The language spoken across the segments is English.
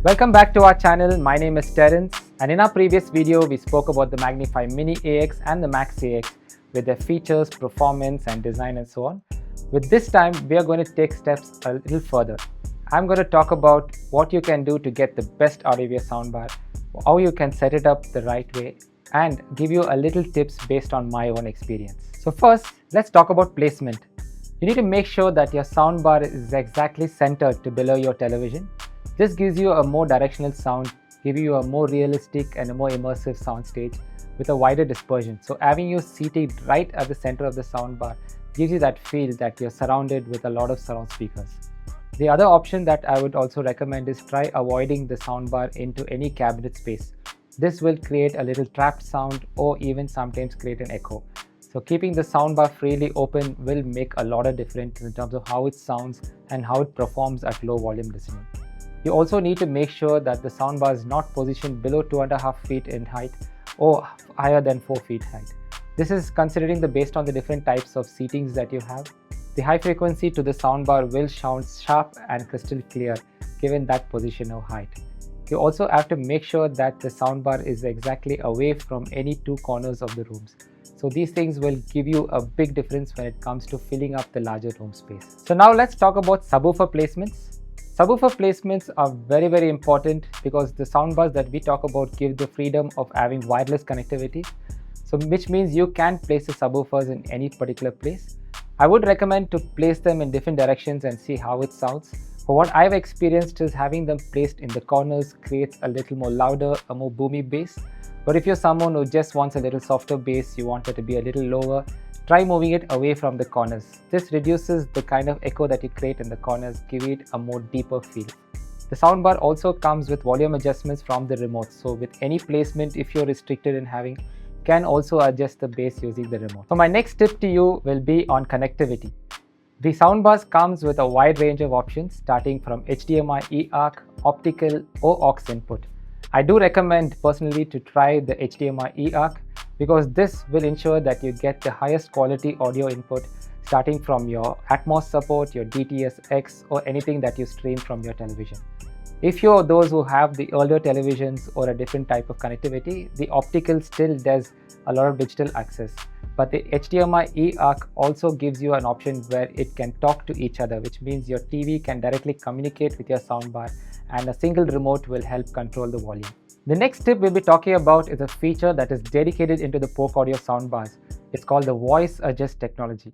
Welcome back to our channel. My name is Terence, and in our previous video we spoke about the MagniFi Mini AX and the Max AX with their features, performance and design and so on. With this time we are going to take steps a little further. I'm going to talk about what you can do to get the best out of your soundbar, how you can set it up the right way, and give you a little tips based on my own experience. So first, let's talk about placement. You need to make sure that your soundbar is exactly centered to below your television. This gives you a more directional sound, giving you a more realistic and a more immersive soundstage with a wider dispersion. So having you seated right at the center of the soundbar gives you that feel that you're surrounded with a lot of surround speakers. The other option that I would also recommend is try avoiding the soundbar into any cabinet space. This will create a little trapped sound or even sometimes create an echo. So keeping the soundbar freely open will make a lot of difference in terms of how it sounds and how it performs at low volume listening. You also need to make sure that the soundbar is not positioned below 2.5 feet in height or higher than 4 feet height. This is considering based on the different types of seatings that you have. The high frequency to the soundbar will sound sharp and crystal clear given that position or height. You also have to make sure that the soundbar is exactly away from any two corners of the rooms. So these things will give you a big difference when it comes to filling up the larger room space. So now let's talk about subwoofer placements. Subwoofer placements are very important because the soundbars that we talk about give the freedom of having wireless connectivity. So which means you can place the subwoofers in any particular place. I would recommend to place them in different directions and see how it sounds. For what I've experienced is having them placed in the corners creates a little more louder, a more boomy bass. But if you're someone who just wants a little softer bass, you want it to be a little lower, try moving it away from the corners. This reduces the kind of echo that you create in the corners, giving it a more deeper feel. The soundbar also comes with volume adjustments from the remote. So with any placement, if you're restricted in having, can also adjust the bass using the remote. So my next tip to you will be on connectivity. The soundbars comes with a wide range of options starting from HDMI eARC, optical or aux input. I do recommend personally to try the HDMI eARC because this will ensure that you get the highest quality audio input starting from your Atmos support, your DTS-X or anything that you stream from your television. If you're those who have the older televisions or a different type of connectivity, the optical still does a lot of digital access. But the HDMI eARC also gives you an option where it can talk to each other, which means your TV can directly communicate with your soundbar and a single remote will help control the volume. The next tip we'll be talking about is a feature that is dedicated into the Polk Audio soundbars. It's called the VoiceAdjust technology.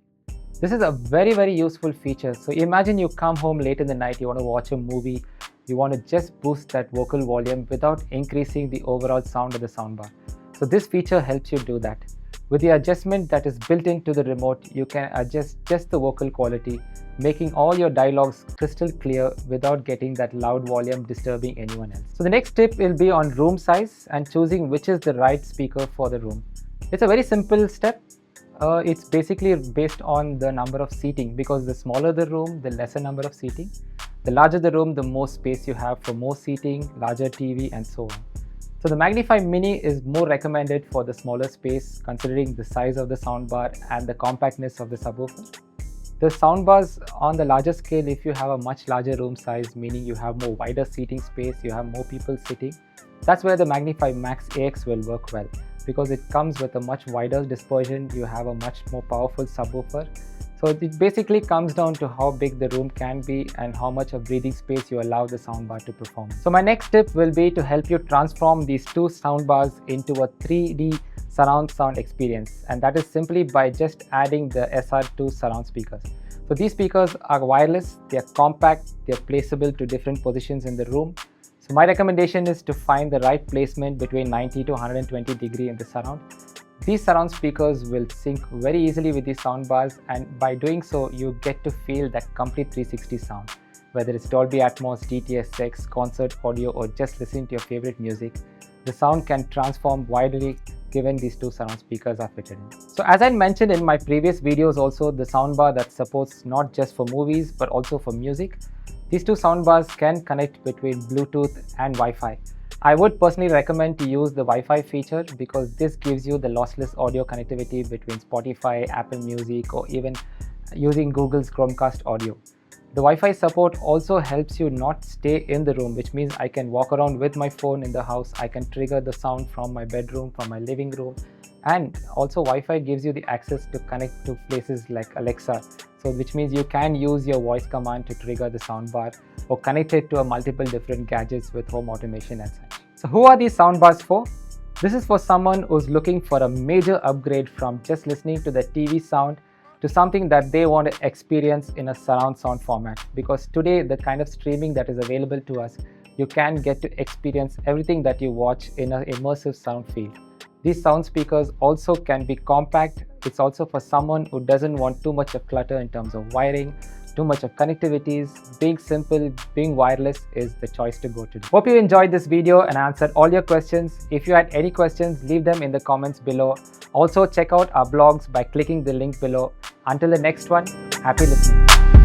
This is a very useful feature. So imagine you come home late in the night, you want to watch a movie, you want to just boost that vocal volume without increasing the overall sound of the soundbar. So this feature helps you do that. With the adjustment that is built into the remote, you can adjust just the vocal quality, making all your dialogues crystal clear without getting that loud volume disturbing anyone else. So the next tip will be on room size and choosing which is the right speaker for the room. It's a very simple step. It's basically based on the number of seating because the smaller the room, the lesser number of seating. The larger the room, the more space you have for more seating, larger TV and so on. So the MagniFi Mini is more recommended for the smaller space considering the size of the soundbar and the compactness of the subwoofer. The soundbars on the larger scale, if you have a much larger room size, meaning you have more wider seating space, you have more people sitting, that's where the MagniFi Max AX will work well because it comes with a much wider dispersion, you have a much more powerful subwoofer. So it basically comes down to how big the room can be and how much of breathing space you allow the soundbar to perform. So my next tip will be to help you transform these two soundbars into a 3D surround sound experience, and that is simply by just adding the SR2 surround speakers. So these speakers are wireless, they are compact, they are placeable to different positions in the room. So my recommendation is to find the right placement between 90 to 120 degree in the surround. These surround speakers will sync very easily with these soundbars, and by doing so you get to feel that complete 360 sound. Whether it's Dolby Atmos, DTS-X, concert audio or just listening to your favorite music, the sound can transform widely given these two surround speakers are fitted in. So as I mentioned in my previous videos also, the soundbar that supports not just for movies but also for music. These two soundbars can connect between Bluetooth and Wi-Fi. I would personally recommend to use the Wi-Fi feature because this gives you the lossless audio connectivity between Spotify, Apple Music or even using Google's Chromecast audio. The Wi-Fi support also helps you not stay in the room, which means I can walk around with my phone in the house. I can trigger the sound from my bedroom, from my living room. And also Wi-Fi gives you the access to connect to places like Alexa. So which means you can use your voice command to trigger the soundbar or connect it to a multiple different gadgets with home automation and such. So who are these soundbars for? This is for someone who's looking for a major upgrade from just listening to the TV sound to something that they want to experience in a surround sound format. Because today, the kind of streaming that is available to us, you can get to experience everything that you watch in an immersive sound field. These sound speakers also can be compact. It's also for someone who doesn't want too much of clutter in terms of wiring, too much of connectivities. Being simple, being wireless is the choice to go to. Hope you enjoyed this video and answered all your questions. If you had any questions, leave them in the comments below. Also check out our blogs by clicking the link below. Until the next one, happy listening.